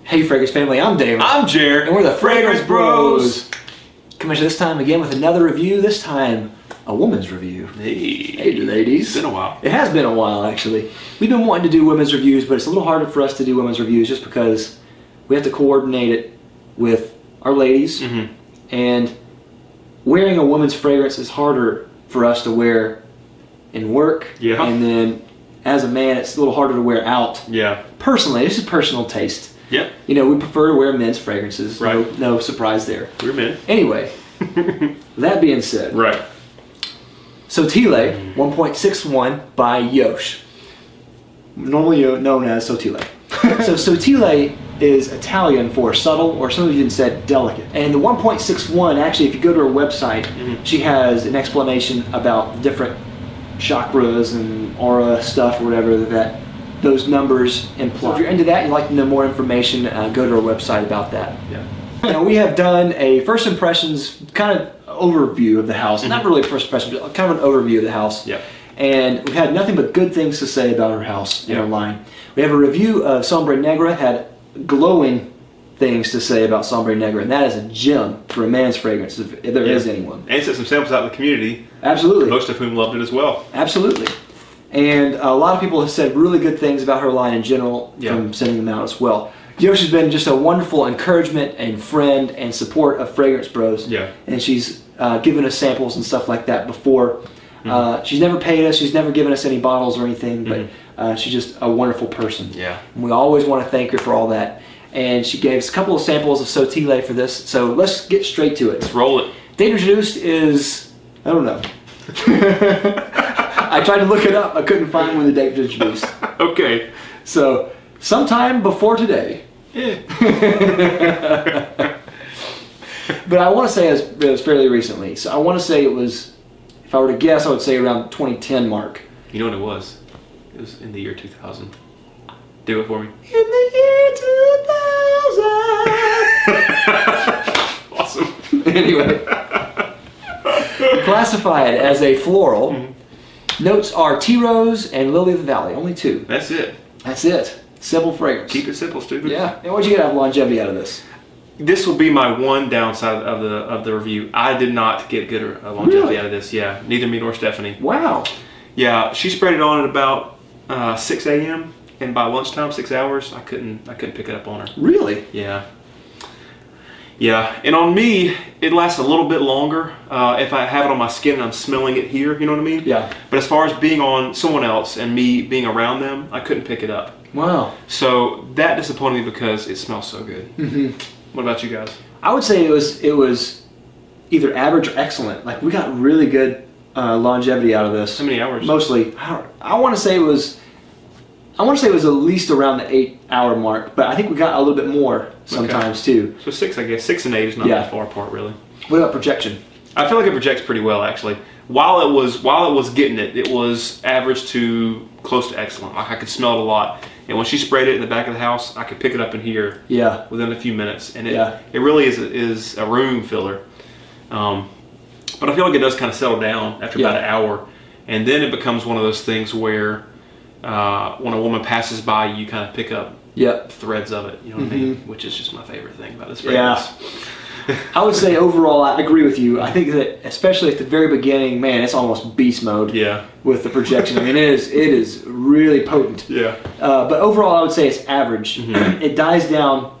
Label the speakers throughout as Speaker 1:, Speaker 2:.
Speaker 1: Hey Fragrance family, I'm David.
Speaker 2: I'm Jared.
Speaker 1: And we're the Fragrance Bros. Coming to this time again with another review, this time a woman's review. Hey ladies.
Speaker 2: It's been a while.
Speaker 1: It has been a while actually. We've been wanting to do women's reviews, but it's a little harder for us to do women's reviews just because we have to coordinate it with our ladies. And wearing a woman's fragrance is harder for us to wear in work.
Speaker 2: Yeah.
Speaker 1: And then as a man, it's a little harder to wear out.
Speaker 2: Yeah.
Speaker 1: Personally, this is personal taste.
Speaker 2: Yep.
Speaker 1: You know, we prefer to wear men's fragrances.
Speaker 2: Right.
Speaker 1: No surprise there.
Speaker 2: We're men.
Speaker 1: Anyway, that being said,
Speaker 2: Right.
Speaker 1: Sottile 1.61 by Yosh, normally known as Sottile. So Sottile is Italian for subtle, or some of you even said delicate. And the 1.61, actually, if you go to her website, she has an explanation about the different chakras and aura stuff or whatever that those numbers imply. So if you're into that, you'd like to know more information, go to our website about that.
Speaker 2: Yeah.
Speaker 1: Now, we have done a first impressions kind of overview of the house. Not really first impressions, but kind of an overview of the house.
Speaker 2: Yeah.
Speaker 1: And we've had nothing but good things to say about her house in our line. We have a review of Sombre Negra, had glowing things to say about Sombre Negra, and that is a gem for a man's fragrance, if there is anyone.
Speaker 2: And sent some samples out in the community.
Speaker 1: Absolutely.
Speaker 2: Most of whom loved it as well.
Speaker 1: Absolutely. And a lot of people have said really good things about her line in general from sending them out as well. Yosh has been just a wonderful encouragement and friend and support of Fragrance Bros.
Speaker 2: Yeah.
Speaker 1: And she's given us samples and stuff like that before. She's never paid us, she's never given us any bottles or anything, but she's just a wonderful person.
Speaker 2: Yeah.
Speaker 1: And we always want to thank her for all that. And she gave us a couple of samples of Sottile for this, so let's get straight to it.
Speaker 2: Let's roll it.
Speaker 1: Date introduced is, I don't know. I tried to look it up, I couldn't find when the date was introduced.
Speaker 2: Okay.
Speaker 1: So, sometime before today.
Speaker 2: Yeah.
Speaker 1: But I want to say it was fairly recently. So I want to say it was, if I were to guess, I would say around the 2010 mark.
Speaker 2: You know what it was? It was in the year 2000. Do it for me.
Speaker 1: In the year 2000.
Speaker 2: Awesome.
Speaker 1: Anyway. Classify it as a floral. Notes are tea rose and lilly-of-the-valley. Only two.
Speaker 2: That's it.
Speaker 1: That's it. Simple fragrance.
Speaker 2: Keep it simple, stupid.
Speaker 1: Yeah. And what'd you get out of longevity out of this?
Speaker 2: This will be my one downside of the review. I did not get good longevity out of this. Yeah. Neither me nor Stephanie.
Speaker 1: Wow.
Speaker 2: Yeah. She sprayed it on at about 6 a.m. and by lunchtime, 6 hours, I couldn't pick it up on her.
Speaker 1: Really?
Speaker 2: Yeah. Yeah, and on me, it lasts a little bit longer if I have it on my skin and I'm smelling it here, you know what I mean?
Speaker 1: Yeah.
Speaker 2: But as far as being on someone else and me being around them, I couldn't pick it up.
Speaker 1: Wow.
Speaker 2: So that disappointed me because it smells so good. What about you guys?
Speaker 1: I would say it was either average or excellent. Like, we got really good longevity out of this.
Speaker 2: How many hours?
Speaker 1: Mostly. I want to say it was at least around the 8-hour mark, but I think we got a little bit more sometimes too.
Speaker 2: So 6, I guess. 6 and 8 is not that far apart, really.
Speaker 1: What about projection?
Speaker 2: I feel like it projects pretty well, actually. While it was getting it, it was average to close to excellent. Like, I could smell it a lot, and when she sprayed it in the back of the house, I could pick it up in here.
Speaker 1: Yeah.
Speaker 2: Within a few minutes, and it really is a room filler. But I feel like it does kind of settle down after about an hour, and then it becomes one of those things where when a woman passes by, you kind of pick up threads of it. You know what I mean? Which is just my favorite thing about this fragrance.
Speaker 1: Yeah. I would say overall, I agree with you. I think that especially at the very beginning, man, it's almost beast mode.
Speaker 2: Yeah.
Speaker 1: With the projection, I mean, it is really potent.
Speaker 2: Yeah.
Speaker 1: But overall, I would say it's average. It dies down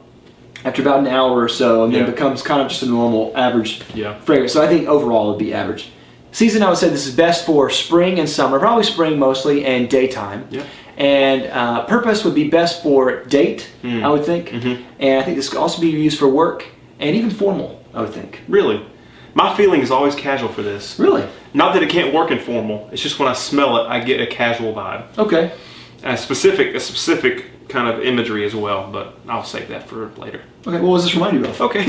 Speaker 1: after about an hour or so, and then becomes kind of just a normal average fragrance. So I think overall it would be average. Season, I would say this is best for spring and summer, probably spring mostly, and daytime. Yeah. And purpose would be best for date, I would think. And I think this could also be used for work and even formal, I would think.
Speaker 2: Really? My feeling is always casual for this.
Speaker 1: Really?
Speaker 2: Not that it can't work in formal. It's just when I smell it, I get a casual vibe.
Speaker 1: Okay.
Speaker 2: A specific kind of imagery as well, but I'll save that for later.
Speaker 1: Okay, what does this remind you of?
Speaker 2: Okay.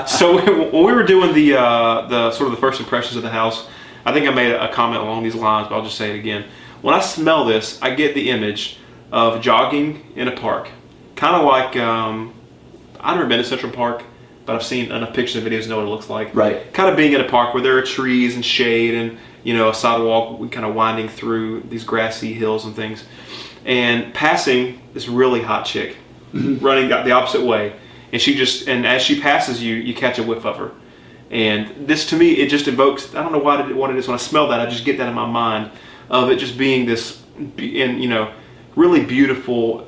Speaker 2: So when we were doing the sort of the first impressions of the house, I think I made a comment along these lines, but I'll just say it again. When I smell this, I get the image of jogging in a park. Kind of like, I've never been to Central Park, but I've seen enough pictures and videos to know what it looks like.
Speaker 1: Right.
Speaker 2: Kind of being in a park where there are trees and shade and, you know, a sidewalk kind of winding through these grassy hills and things. And passing this really hot chick. running the opposite way, and as she passes you, you catch a whiff of her. And this, to me, it just evokes, I don't know what it is. When I smell that, I just get that in my mind of it just being this, really beautiful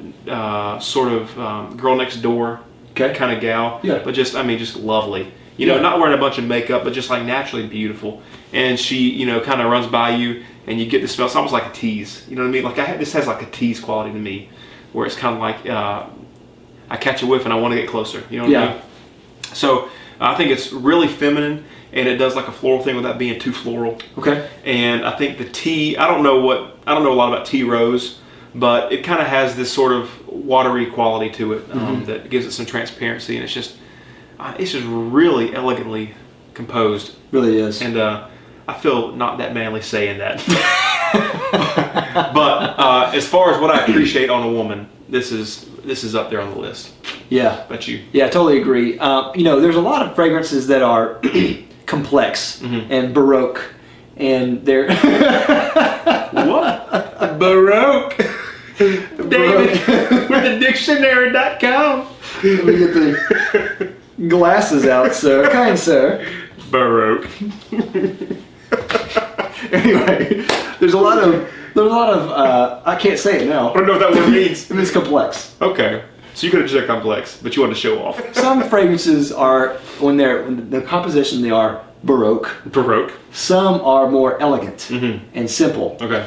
Speaker 2: sort of girl next door kind of gal.
Speaker 1: Yeah.
Speaker 2: But just lovely. Not wearing a bunch of makeup, but just like naturally beautiful. And she, kind of runs by you, and you get the smell. It's almost like a tease. You know what I mean? Like this has like a tease quality to me, where it's kind of like I catch a whiff and I want to get closer. You know what I mean? So I think it's really feminine, and it does like a floral thing without being too floral.
Speaker 1: Okay.
Speaker 2: And I think the tea. I don't know a lot about tea rose, but it kind of has this sort of watery quality to it that gives it some transparency, and it's just really elegantly composed.
Speaker 1: Really is.
Speaker 2: And I feel not that manly saying that. But as far as what I appreciate on a woman, this is up there on the list.
Speaker 1: Yeah.
Speaker 2: But you?
Speaker 1: Yeah, I totally agree. There's a lot of fragrances that are complex and baroque, and they're
Speaker 2: what? Baroque. David with the dictionary.com.
Speaker 1: Let me get the glasses out, sir. Kind sir.
Speaker 2: Baroque.
Speaker 1: Anyway, there's a lot of I can't say it now.
Speaker 2: I don't know what that word means.
Speaker 1: It means complex.
Speaker 2: Okay. So you could have just said complex, but you wanted to show off.
Speaker 1: Some fragrances are, when the composition, they are baroque.
Speaker 2: Baroque.
Speaker 1: Some are more elegant and simple.
Speaker 2: Okay.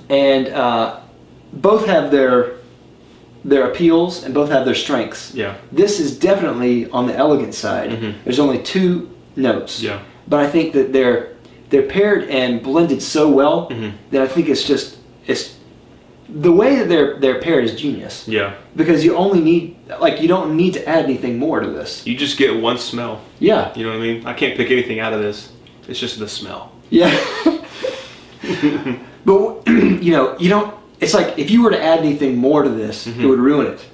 Speaker 1: And both have their appeals and both have their strengths.
Speaker 2: Yeah.
Speaker 1: This is definitely on the elegant side. There's only 2 notes.
Speaker 2: Yeah.
Speaker 1: But I think that they're paired and blended so well that I think it's the way that they're paired is genius.
Speaker 2: Yeah.
Speaker 1: Because you don't need to add anything more to this.
Speaker 2: You just get one smell.
Speaker 1: Yeah.
Speaker 2: You know what I mean? I can't pick anything out of this. It's just the smell.
Speaker 1: Yeah. But you don't. It's like if you were to add anything more to this, it would ruin it.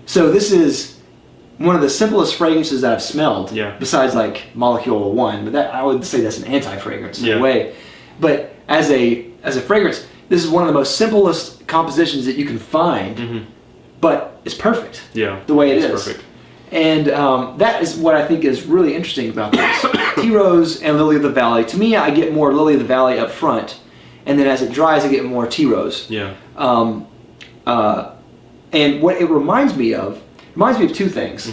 Speaker 1: So this is one of the simplest fragrances that I've smelled.
Speaker 2: Yeah.
Speaker 1: Besides like Molecule 1, but that I would say that's an anti-fragrance in a way. But as a fragrance, this is one of the most simplest compositions that you can find. But it's perfect.
Speaker 2: Yeah.
Speaker 1: The way it is.
Speaker 2: Perfect.
Speaker 1: And that is what I think is really interesting about this. Tea Rose and Lily-of-the-Valley. To me, I get more Lily-of-the-Valley up front, and then as it dries, I get more Tea Rose.
Speaker 2: Yeah.
Speaker 1: And what it reminds me of 2 things.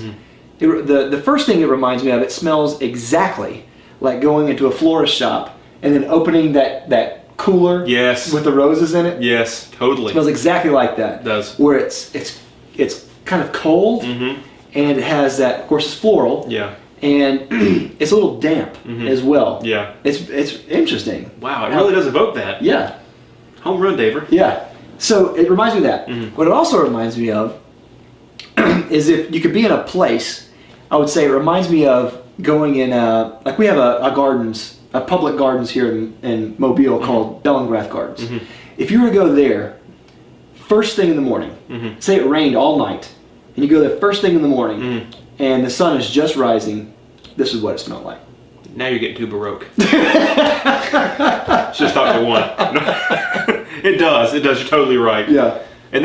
Speaker 1: The first thing it reminds me of, it smells exactly like going into a florist shop and then opening that cooler with the roses in it.
Speaker 2: Yes, totally.
Speaker 1: It smells exactly like that.
Speaker 2: It does.
Speaker 1: Where it's kind of cold and it has that, of course, it's floral.
Speaker 2: Yeah.
Speaker 1: And it's a little damp as well.
Speaker 2: Yeah.
Speaker 1: It's interesting.
Speaker 2: Wow, it really does evoke that.
Speaker 1: Yeah.
Speaker 2: Home run, David.
Speaker 1: Yeah. So it reminds me of that. What it also reminds me of is if you could be in a place, I would say it reminds me of going in like we have a public gardens here in Mobile called Bellingrath Gardens. If you were to go there first thing in the morning, say it rained all night, and you go there first thing in the morning, and the sun is just rising, this is what it smelled like.
Speaker 2: Now you're getting too baroque. Just talk to one. It does. You're totally right.
Speaker 1: Yeah.
Speaker 2: And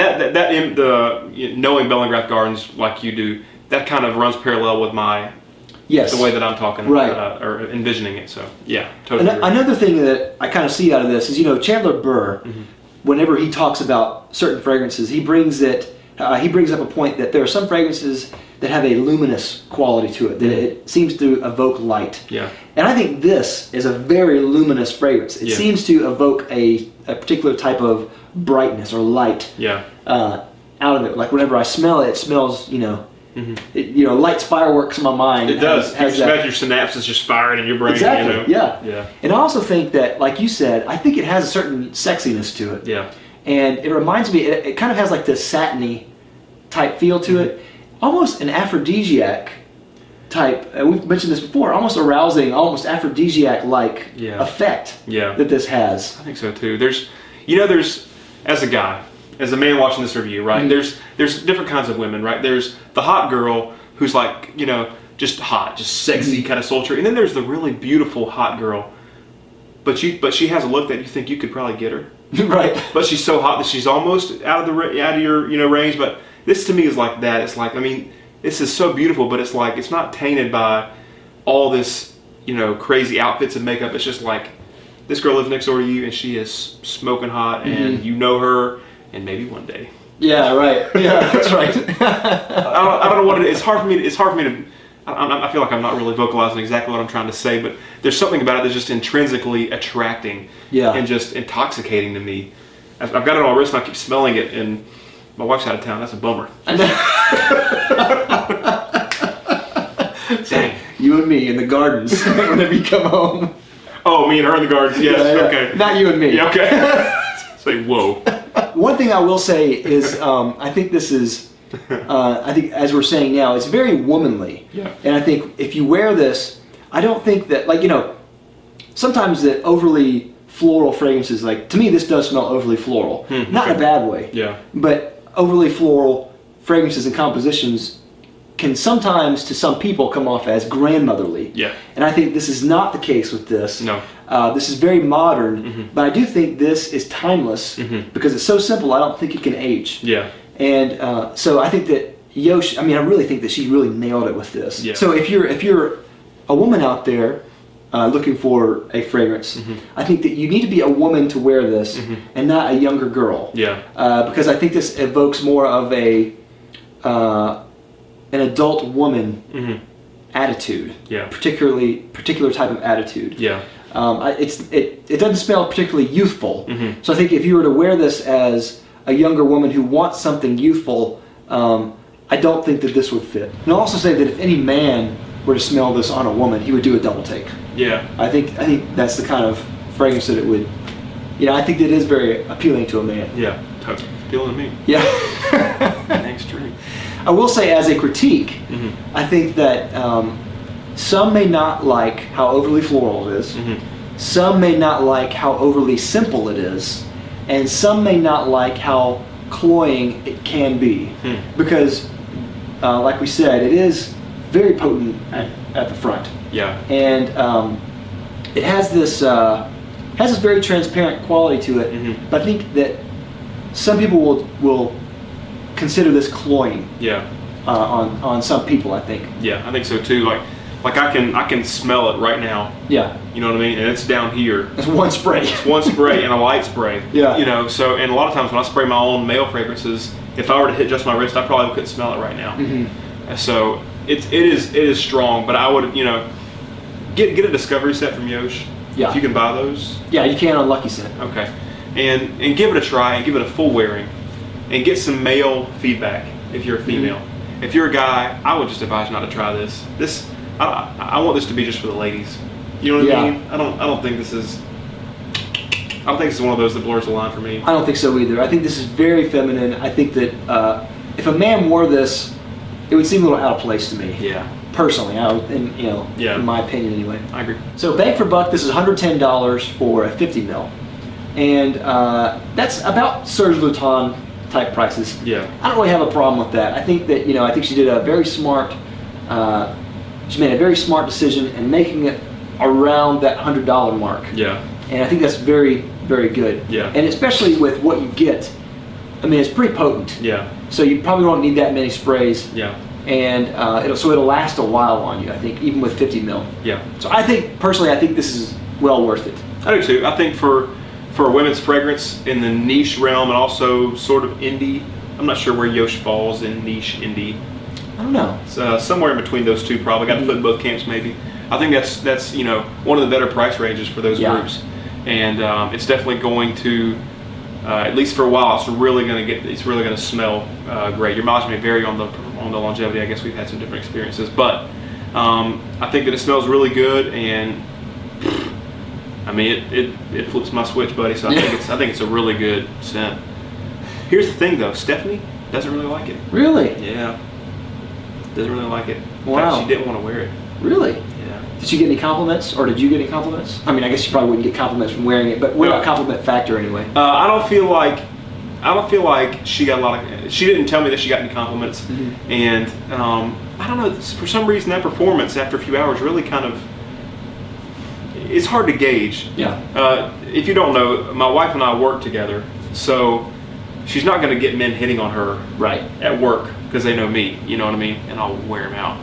Speaker 2: knowing Bellingrath Gardens like you do, that kind of runs parallel with the way that I'm talking or envisioning it. So yeah, totally.
Speaker 1: Another thing that I kind of see out of this is, Chandler Burr, whenever he talks about certain fragrances, he brings up a point that there are some fragrances that have a luminous quality to it, that it seems to evoke light.
Speaker 2: Yeah.
Speaker 1: And I think this is a very luminous fragrance. It seems to evoke a particular type of brightness or light out of it. Like whenever I smell it, it smells, it lights fireworks in my mind.
Speaker 2: It does. Imagine your synapses just firing in your brain.
Speaker 1: Exactly, yeah. And I also think that, like you said, I think it has a certain sexiness to it.
Speaker 2: Yeah.
Speaker 1: And it reminds me, it kind of has like this satiny type feel to it. Almost an aphrodisiac type, we've mentioned this before, almost arousing, almost aphrodisiac-like effect that this has.
Speaker 2: I think so too. There's, as a guy, as a man watching this review, right, there's different kinds of women, right? There's the hot girl who's like, just hot, just sexy, kind of sultry. And then there's the really beautiful hot girl, but she has a look that you think you could probably get her.
Speaker 1: Right.
Speaker 2: But she's so hot that she's almost out of your range, but This to me is like that. It's like, I mean, this is so beautiful, but it's like, it's not tainted by all this, you know, crazy outfits and makeup. It's just like, this girl lives next door to you and she is smoking hot, and you know her, and maybe one day.
Speaker 1: Yeah, right. Yeah, that's right.
Speaker 2: I don't know what it is. It's hard for me to, I feel like I'm not really vocalizing exactly what I'm trying to say, but there's something about it that's just intrinsically attracting and just intoxicating to me. I've got it on my wrist and I keep smelling it, and my wife's out of town. That's a bummer. Dang.
Speaker 1: You and me in the gardens whenever you come home.
Speaker 2: Oh, me and her in the gardens. Yes.
Speaker 1: Yeah.
Speaker 2: Okay.
Speaker 1: Not you and me.
Speaker 2: Yeah, okay. Say whoa.
Speaker 1: One thing I will say is, I think this is, I think as we're saying now, it's very womanly.
Speaker 2: Yeah.
Speaker 1: And I think if you wear this, I don't think that, like, you know, sometimes the overly floral fragrances, like, to me this does smell overly floral. Not in a bad way.
Speaker 2: Yeah.
Speaker 1: But overly floral fragrances and compositions can sometimes, to some people, come off as grandmotherly.
Speaker 2: Yeah.
Speaker 1: And I think this is not the case with this.
Speaker 2: No.
Speaker 1: This is very modern, but I do think this is timeless because it's so simple. I don't think it can age.
Speaker 2: Yeah.
Speaker 1: And so I think that Yosh, I mean, I really think that she really nailed it with this.
Speaker 2: Yeah.
Speaker 1: So if you're a woman out there looking for a fragrance, I think that you need to be a woman to wear this and not a younger girl.
Speaker 2: Yeah.
Speaker 1: Because I think this evokes more of an adult woman attitude.
Speaker 2: Yeah.
Speaker 1: Particular type of attitude.
Speaker 2: Yeah.
Speaker 1: It doesn't smell particularly youthful. So I think if you were to wear this as a younger woman who wants something youthful, I don't think that this would fit. And I'll also say that if any man were to smell this on a woman, he would do a double take.
Speaker 2: Yeah.
Speaker 1: I think that's the kind of fragrance that it would. You know, I think that is very appealing to a man.
Speaker 2: Yeah. Totally appealing to me.
Speaker 1: Yeah.
Speaker 2: Extreme.
Speaker 1: I will say, as a critique, I think that some may not like how overly floral it is. Some may not like how overly simple it is, and some may not like how cloying it can be, because, like we said, it is very potent at the front.
Speaker 2: Yeah.
Speaker 1: And it has this very transparent quality to it. But I think that some people will consider this cloying.
Speaker 2: Yeah.
Speaker 1: On some people, I think.
Speaker 2: Yeah, I think so too. Like I can smell it right now.
Speaker 1: Yeah.
Speaker 2: You know what I mean? And it's down here.
Speaker 1: It's one spray.
Speaker 2: It's one spray and a light spray.
Speaker 1: Yeah.
Speaker 2: You know, so, and a lot of times when I spray my own male fragrances, if I were to hit just my wrist, I probably couldn't smell it right now. So it is strong, but I would, you know, get a discovery set from Yosh.
Speaker 1: Yeah.
Speaker 2: If you can buy those.
Speaker 1: Yeah, you can on Lucky Scent.
Speaker 2: Okay. And give it a try and give it a full wearing and get some male feedback if you're a female. If you're a guy, I would just advise you not to try this. I want this to be just for the ladies. You know what I mean? I don't think this is one of those that blurs the line for me.
Speaker 1: I don't think so either. I think this is very feminine. I think that if a man wore this, it would seem a little out of place to me.
Speaker 2: Yeah.
Speaker 1: Personally, in my opinion anyway.
Speaker 2: I agree.
Speaker 1: So bang for buck, this is $110 for a 50 ml. And that's about Serge Luton type prices.
Speaker 2: Yeah.
Speaker 1: I don't really have a problem with that. I think that, I think she did a very smart, she made a very smart decision in making it around that $100 mark.
Speaker 2: Yeah.
Speaker 1: And I think that's very, very good.
Speaker 2: Yeah.
Speaker 1: And especially with what you get, I mean, it's pretty potent.
Speaker 2: Yeah.
Speaker 1: So you probably don't need that many sprays.
Speaker 2: Yeah.
Speaker 1: And it'll last a while on you, I think, even with 50 mil.
Speaker 2: Yeah.
Speaker 1: So I think this is well worth it.
Speaker 2: I do too. I think for a women's fragrance in the niche realm and also sort of indie, I'm not sure where Yosh falls in niche indie.
Speaker 1: I don't know.
Speaker 2: It's somewhere in between those two, probably. Got to put in both camps maybe. I think that's one of the better price ranges for those groups, and it's definitely going to, at least for a while, it's really going to smell great. Your mileage may vary on the longevity. I guess we've had some different experiences, but I think that it smells really good, and I mean it flips my switch, buddy. So I think it's a really good scent. Here's the thing though, Stephanie doesn't really like it.
Speaker 1: Really?
Speaker 2: Yeah. Doesn't really like it. In
Speaker 1: Wow.
Speaker 2: fact, she didn't want to wear it.
Speaker 1: Really?
Speaker 2: Yeah.
Speaker 1: Did you get any compliments, or did you get any compliments? I mean, I guess you probably wouldn't get compliments from wearing it, but what about compliment factor anyway?
Speaker 2: I don't feel like she got a lot of. She didn't tell me that she got any compliments, and I don't know. For some reason, that performance after a few hours really kind of. It's hard to gauge.
Speaker 1: Yeah.
Speaker 2: If you don't know, my wife and I work together, so she's not going to get men hitting on her
Speaker 1: Right.
Speaker 2: at work because they know me. You know what I mean? And I'll wear them out.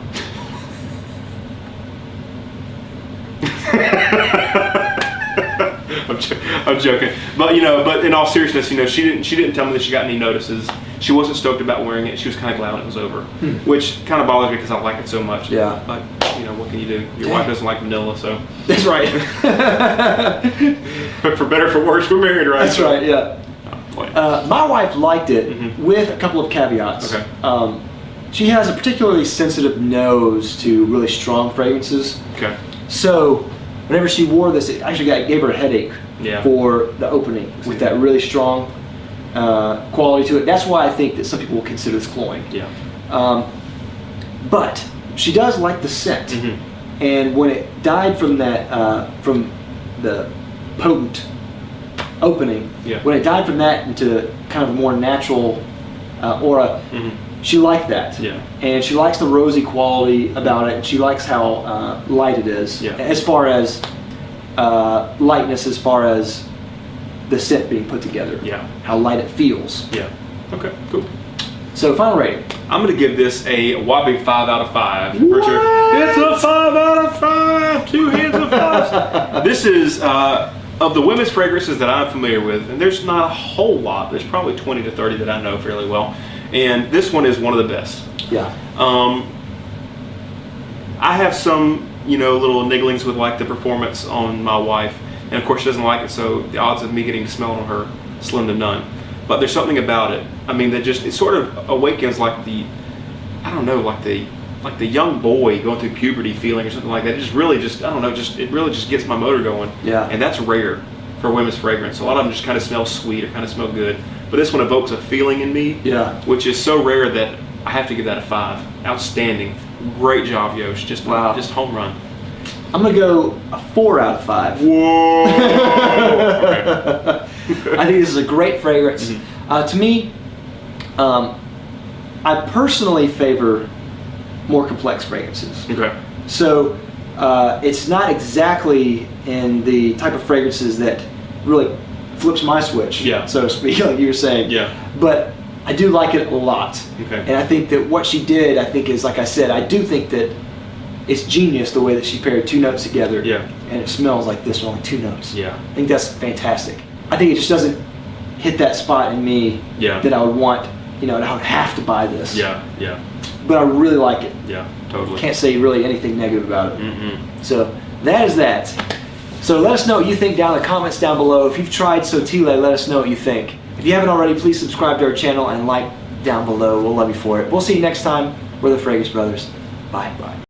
Speaker 2: I'm joking, but but in all seriousness, she didn't tell me that she got any notices. She wasn't stoked about wearing it. She was kind of glad when it was over, which kind of bothers me because I like it so much.
Speaker 1: Yeah.
Speaker 2: But what can you do? Your wife doesn't like vanilla, so
Speaker 1: That's right.
Speaker 2: but for better or for worse, we're married, right?
Speaker 1: That's right. Yeah. My wife liked it with a couple of caveats.
Speaker 2: Okay.
Speaker 1: She has a particularly sensitive nose to really strong fragrances.
Speaker 2: Okay.
Speaker 1: So whenever she wore this, it actually gave her a headache
Speaker 2: Yeah.
Speaker 1: for the opening with that really strong quality to it. That's why I think that some people will consider this cloying.
Speaker 2: Yeah.
Speaker 1: But she does like the scent. And when it died from that, from the potent opening,
Speaker 2: Yeah.
Speaker 1: when it died from that into kind of a more natural aura, she liked that.
Speaker 2: Yeah.
Speaker 1: And she likes the rosy quality about it, and she likes how light it is.
Speaker 2: Yeah.
Speaker 1: As far as lightness, as far as the scent being put together.
Speaker 2: Yeah.
Speaker 1: How light it feels.
Speaker 2: Yeah. Okay. Cool.
Speaker 1: So final rating.
Speaker 2: I'm going to give this a whopping 5 out of 5.
Speaker 1: What?
Speaker 2: For sure. It's a 5 out of 5. 2 hands of 5. This is of the women's fragrances that I'm familiar with, and there's not a whole lot. There's probably 20 to 30 that I know fairly well, and this one is one of the best.
Speaker 1: Yeah.
Speaker 2: I have some, little nigglings with like the performance on my wife, and of course she doesn't like it, so the odds of me getting to smell it on her, slim to none. But there's something about it. I mean, that it sort of awakens like the young boy going through puberty feeling or something like that. It really just gets my motor going.
Speaker 1: Yeah.
Speaker 2: And that's rare for women's fragrance. A lot of them just kind of smell sweet or kind of smell good. But this one evokes a feeling in me,
Speaker 1: Yeah.
Speaker 2: which is so rare that I have to give that a 5. Outstanding. Great job, Yosh. Just home run.
Speaker 1: I'm gonna go a 4 out of 5.
Speaker 2: Whoa! Okay.
Speaker 1: I think this is a great fragrance. To me, I personally favor more complex fragrances.
Speaker 2: Okay.
Speaker 1: So it's not exactly in the type of fragrances that really flips my switch,
Speaker 2: Yeah.
Speaker 1: so to speak, like you were saying.
Speaker 2: Yeah.
Speaker 1: But I do like it a lot.
Speaker 2: Okay.
Speaker 1: And I think that what she did, is, like I said, I do think that it's genius the way that she paired 2 notes together.
Speaker 2: Yeah.
Speaker 1: And it smells like this, only 2 notes.
Speaker 2: Yeah.
Speaker 1: I think that's fantastic. I think it just doesn't hit that spot in me
Speaker 2: Yeah.
Speaker 1: that I would want, that I would have to buy this.
Speaker 2: Yeah. Yeah.
Speaker 1: But I really like it.
Speaker 2: Yeah. Totally.
Speaker 1: Can't say really anything negative about it.
Speaker 2: Mm-mm.
Speaker 1: So that is that. So let us know what you think down in the comments down below. If you've tried Sottile, let us know what you think. If you haven't already, please subscribe to our channel and like down below. We'll love you for it. We'll see you next time. We're the Fragrance Brothers. Bye. Bye.